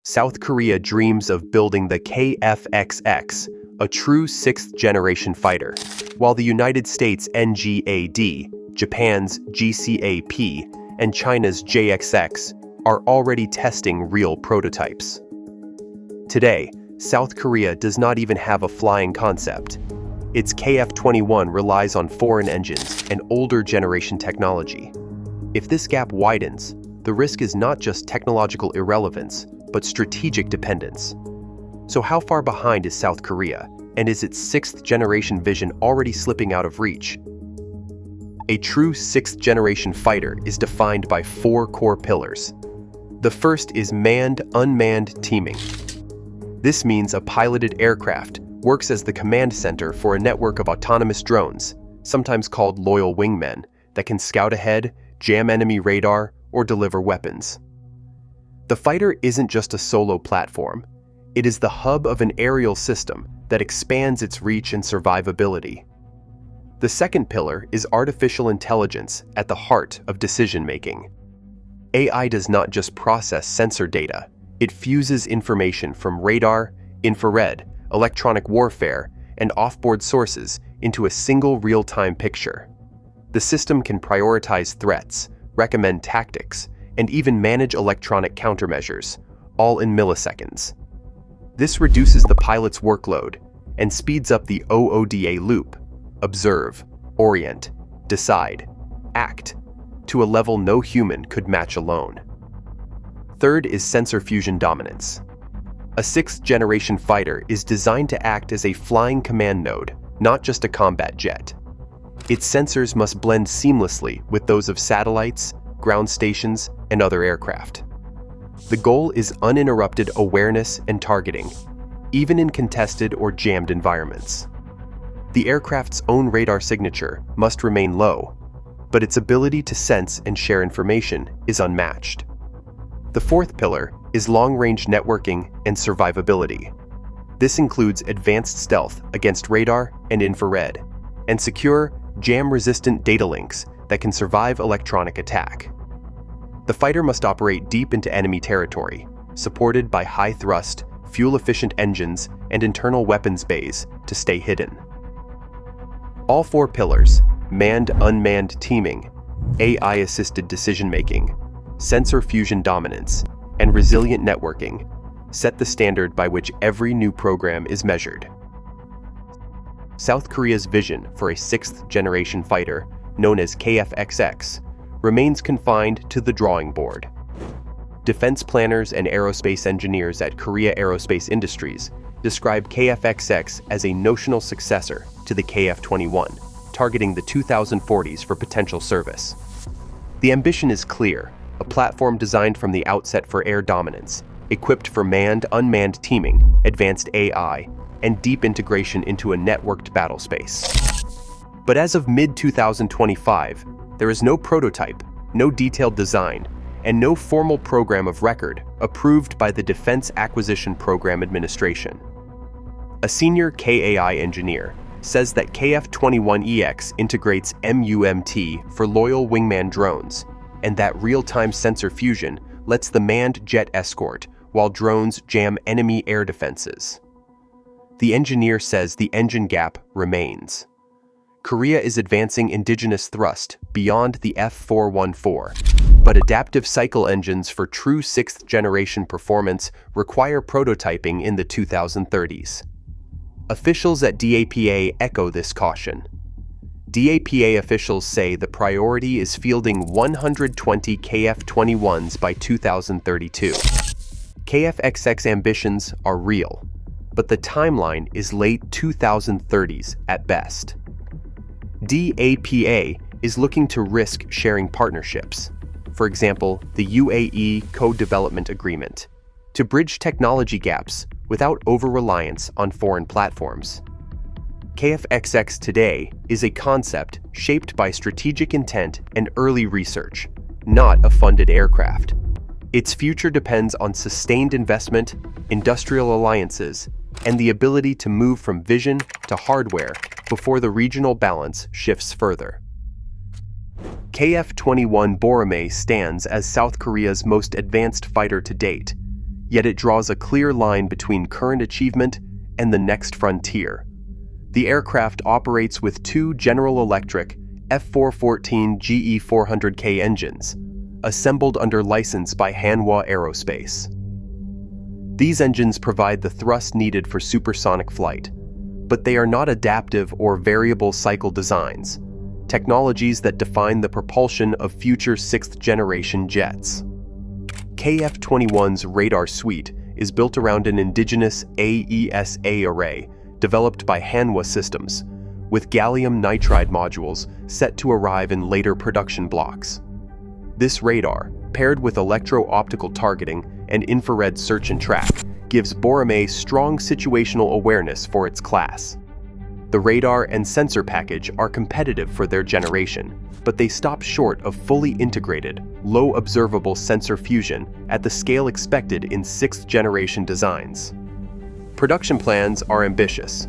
South Korea dreams of building the KF-XX, a true sixth-generation fighter, while the United States' NGAD, Japan's GCAP, and China's JXX are already testing real prototypes. Today, South Korea does not even have a flying concept. Its KF-21 relies on foreign engines and older generation technology. If this gap widens, the risk is not just technological irrelevance, but strategic dependence. So how far behind is South Korea, and is its sixth-generation vision already slipping out of reach? A true sixth-generation fighter is defined by four core pillars. The first is manned-unmanned teaming. This means a piloted aircraft works as the command center for a network of autonomous drones, sometimes called loyal wingmen, that can scout ahead, jam enemy radar, or deliver weapons. The fighter isn't just a solo platform. It is the hub of an aerial system that expands its reach and survivability. The second pillar is artificial intelligence at the heart of decision-making. AI does not just process sensor data. It fuses information from radar, infrared, electronic warfare, and off-board sources into a single real-time picture. The system can prioritize threats, recommend tactics, and even manage electronic countermeasures, all in milliseconds. This reduces the pilot's workload and speeds up the OODA loop, observe, orient, decide, act, to a level no human could match alone. Third is sensor fusion dominance. A sixth-generation fighter is designed to act as a flying command node, not just a combat jet. Its sensors must blend seamlessly with those of satellites, ground stations, and other aircraft. The goal is uninterrupted awareness and targeting, even in contested or jammed environments. The aircraft's own radar signature must remain low, but its ability to sense and share information is unmatched. The fourth pillar is long-range networking and survivability. This includes advanced stealth against radar and infrared, and secure, jam-resistant data links that can survive electronic attack. The fighter must operate deep into enemy territory, supported by high-thrust, fuel-efficient engines and internal weapons bays to stay hidden. All four pillars, manned-unmanned teaming, AI-assisted decision-making, sensor fusion dominance, and resilient networking, set the standard by which every new program is measured. South Korea's vision for a sixth-generation fighter, known as KF-XX, remains confined to the drawing board. Defense planners and aerospace engineers at Korea Aerospace Industries describe KF-XX as a notional successor to the KF-21, targeting the 2040s for potential service. The ambition is clear, a platform designed from the outset for air dominance, equipped for manned-unmanned teaming, advanced AI, and deep integration into a networked battle space. But as of mid-2025, there is no prototype, no detailed design, and no formal program of record approved by the Defense Acquisition Program Administration. A senior KAI engineer says that KF-21EX integrates MUMT for loyal wingman drones, and that real-time sensor fusion lets the manned jet escort while drones jam enemy air defenses. The engineer says the engine gap remains. Korea is advancing indigenous thrust beyond the F414, but adaptive cycle engines for true sixth-generation performance require prototyping in the 2030s. Officials at DAPA echo this caution. DAPA officials say the priority is fielding 120 KF-21s by 2032. KF-XX ambitions are real, but the timeline is late 2030s at best. DAPA is looking to risk sharing partnerships, for example, the UAE Co-Development Agreement, to bridge technology gaps without over-reliance on foreign platforms. KF-XX today is a concept shaped by strategic intent and early research, not a funded aircraft. Its future depends on sustained investment, industrial alliances, and the ability to move from vision to hardware before the regional balance shifts further. KF-21 Boramae stands as South Korea's most advanced fighter to date, yet it draws a clear line between current achievement and the next frontier. The aircraft operates with two General Electric F414 GE400K engines, assembled under license by Hanwha Aerospace. These engines provide the thrust needed for supersonic flight, but they are not adaptive or variable cycle designs, technologies that define the propulsion of future sixth-generation jets. KF-21's radar suite is built around an indigenous AESA array developed by Hanwha Systems, with gallium nitride modules set to arrive in later production blocks. This radar, paired with electro-optical targeting and infrared search and track, gives Boramae strong situational awareness for its class. The radar and sensor package are competitive for their generation, but they stop short of fully integrated, low-observable sensor fusion at the scale expected in sixth-generation designs. Production plans are ambitious.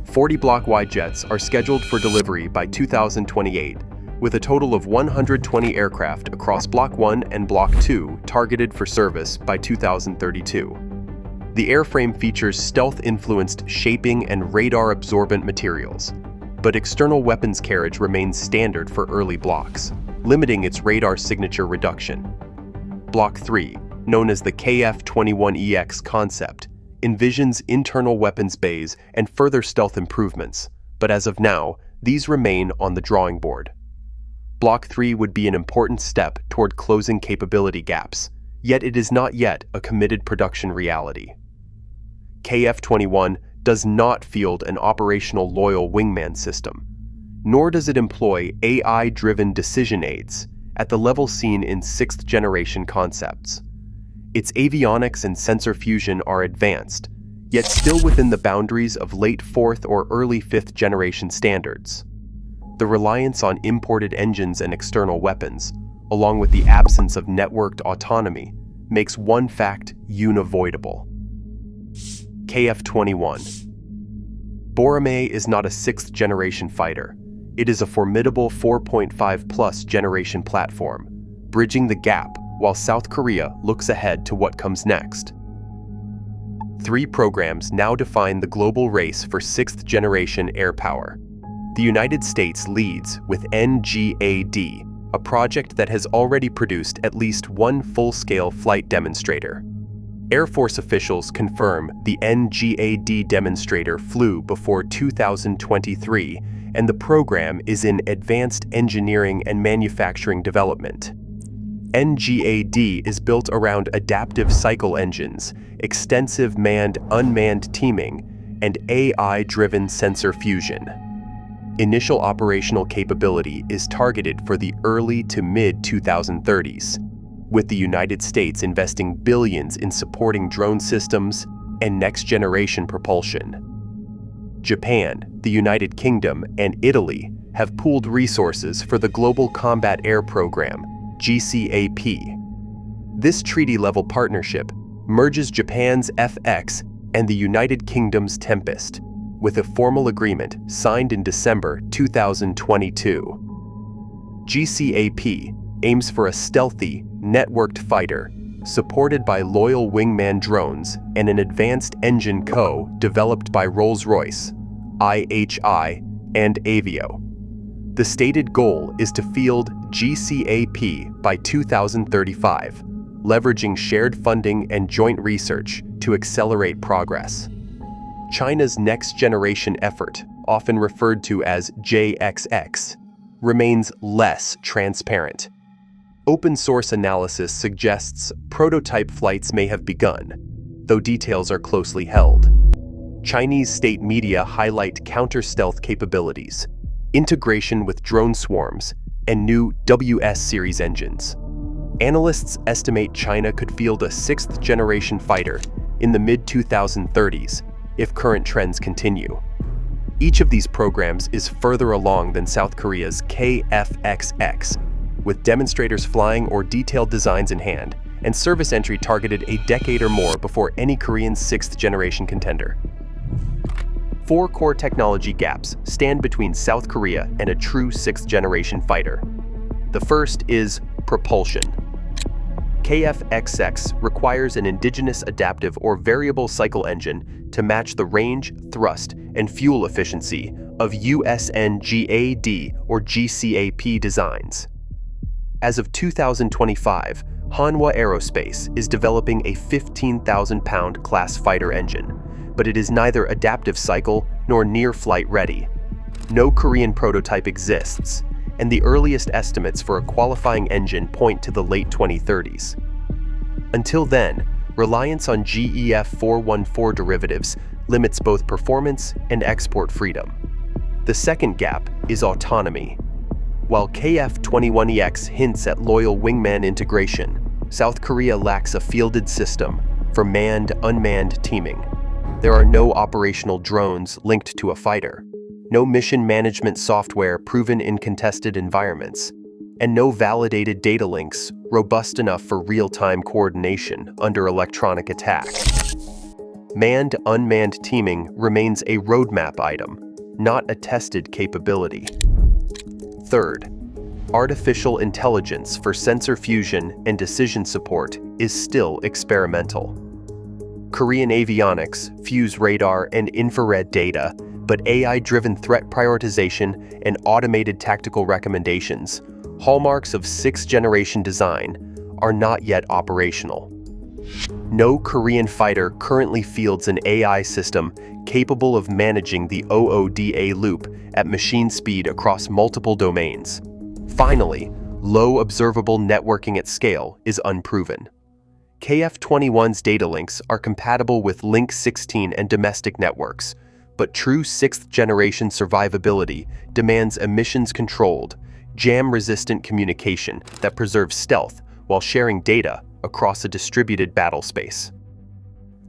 40 block-wide jets are scheduled for delivery by 2028, with a total of 120 aircraft across Block 1 and Block 2 targeted for service by 2032. The airframe features stealth-influenced shaping and radar-absorbent materials, but external weapons carriage remains standard for early blocks, limiting its radar signature reduction. Block 3, known as the KF-21EX concept, envisions internal weapons bays and further stealth improvements, but as of now, these remain on the drawing board. Block 3 would be an important step toward closing capability gaps, yet it is not yet a committed production reality. KF-21 does not field an operational loyal wingman system, nor does it employ AI-driven decision aids at the level seen in sixth-generation concepts. Its avionics and sensor fusion are advanced, yet still within the boundaries of late fourth or early fifth-generation standards. The reliance on imported engines and external weapons, along with the absence of networked autonomy, makes one fact unavoidable. KF-21. Boramae is not a sixth-generation fighter. It is a formidable 4.5+ generation platform, bridging the gap while South Korea looks ahead to what comes next. 3 programs now define the global race for sixth-generation air power. The United States leads with NGAD, a project that has already produced at least one full-scale flight demonstrator. Air Force officials confirm the NGAD demonstrator flew before 2023, and the program is in advanced engineering and manufacturing development. NGAD is built around adaptive cycle engines, extensive manned-unmanned teaming, and AI-driven sensor fusion. Initial operational capability is targeted for the early to mid-2030s, with the United States investing billions in supporting drone systems and next-generation propulsion. Japan, the United Kingdom, and Italy have pooled resources for the Global Combat Air Program, GCAP. This treaty-level partnership merges Japan's FX and the United Kingdom's Tempest, with a formal agreement signed in December 2022. GCAP aims for a stealthy, networked fighter, supported by loyal wingman drones and an advanced engine developed by Rolls-Royce, IHI, and Avio. The stated goal is to field GCAP by 2035, leveraging shared funding and joint research to accelerate progress. China's next-generation effort, often referred to as JXX, remains less transparent. Open-source analysis suggests prototype flights may have begun, though details are closely held. Chinese state media highlight counter-stealth capabilities, integration with drone swarms, and new WS-series engines. Analysts estimate China could field a sixth-generation fighter in the mid-2030s if current trends continue. Each of these programs is further along than South Korea's KF-XX, with demonstrators flying or detailed designs in hand, and service entry targeted a decade or more before any Korean sixth-generation contender. 4 core technology gaps stand between South Korea and a true sixth-generation fighter. The first is propulsion. KF-XX requires an indigenous adaptive or variable cycle engine to match the range, thrust, and fuel efficiency of USNGAD or GCAP designs. As of 2025, Hanwha Aerospace is developing a 15,000-pound class fighter engine, but it is neither adaptive cycle nor near-flight ready. No Korean prototype exists, and the earliest estimates for a qualifying engine point to the late 2030s. Until then, reliance on GEF 414 derivatives limits both performance and export freedom. The second gap is autonomy. While KF-21EX hints at loyal wingman integration, South Korea lacks a fielded system for manned-unmanned teaming. There are no operational drones linked to a fighter, no mission management software proven in contested environments, and no validated data links robust enough for real-time coordination under electronic attack. Manned-unmanned teaming remains a roadmap item, not a tested capability. Third, artificial intelligence for sensor fusion and decision support is still experimental. Korean avionics fuse radar and infrared data, but AI-driven threat prioritization and automated tactical recommendations, hallmarks of 6th-generation design, are not yet operational. No Korean fighter currently fields an AI system capable of managing the OODA loop at machine speed across multiple domains. Finally, low observable networking at scale is unproven. KF-21's data links are compatible with Link 16 and domestic networks, but true 6th-generation survivability demands emissions-controlled, jam-resistant communication that preserves stealth while sharing data across a distributed battle space.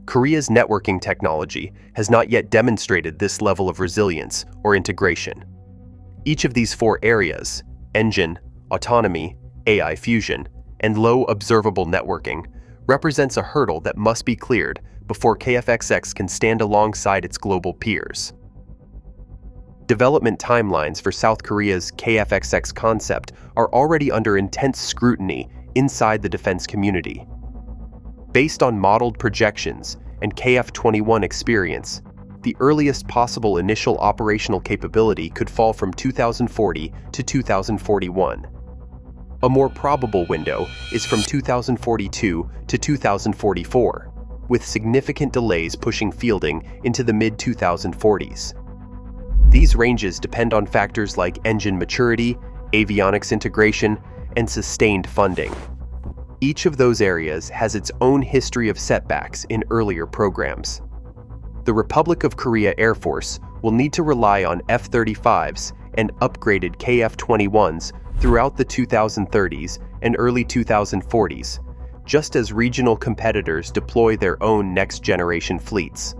Korea's networking technology has not yet demonstrated this level of resilience or integration. Each of these four areas, engine, autonomy, AI fusion, and low observable networking, represents a hurdle that must be cleared before KF-XX can stand alongside its global peers. Development timelines for South Korea's KF-XX concept are already under intense scrutiny inside the defense community. Based on modeled projections and KF-21 experience, the earliest possible initial operational capability could fall from 2040 to 2041. A more probable window is from 2042 to 2044, with significant delays pushing fielding into the mid-2040s. These ranges depend on factors like engine maturity, avionics integration, and sustained funding. Each of those areas has its own history of setbacks in earlier programs. The Republic of Korea Air Force will need to rely on F-35s and upgraded KF-21s throughout the 2030s and early 2040s, just as regional competitors deploy their own next-generation fleets.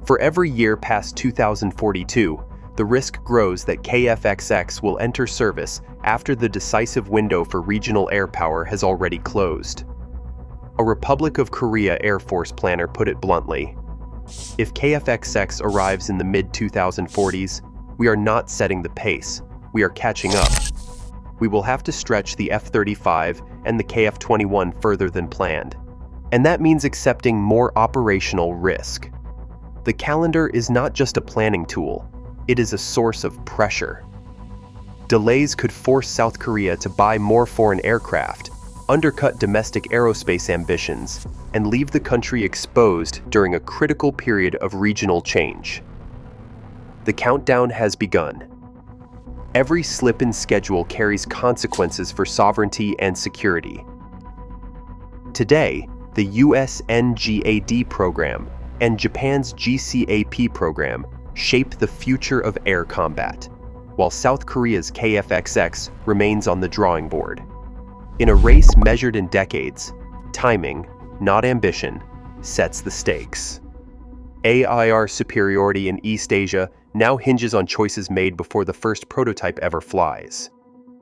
For every year past 2042, the risk grows that KF-XX will enter service after the decisive window for regional air power has already closed. A Republic of Korea Air Force planner put it bluntly, "If KF-XX arrives in the mid-2040s, we are not setting the pace, we are catching up. We will have to stretch the F-35 and the KF-21 further than planned, and that means accepting more operational risk." The calendar is not just a planning tool, it is a source of pressure. Delays could force South Korea to buy more foreign aircraft, undercut domestic aerospace ambitions, and leave the country exposed during a critical period of regional change. The countdown has begun. Every slip in schedule carries consequences for sovereignty and security. Today, the USNGAD program and Japan's GCAP program shape the future of air combat, while South Korea's KF-XX remains on the drawing board. In a race measured in decades, timing, not ambition, sets the stakes. AIR superiority in East Asia now hinges on choices made before the first prototype ever flies.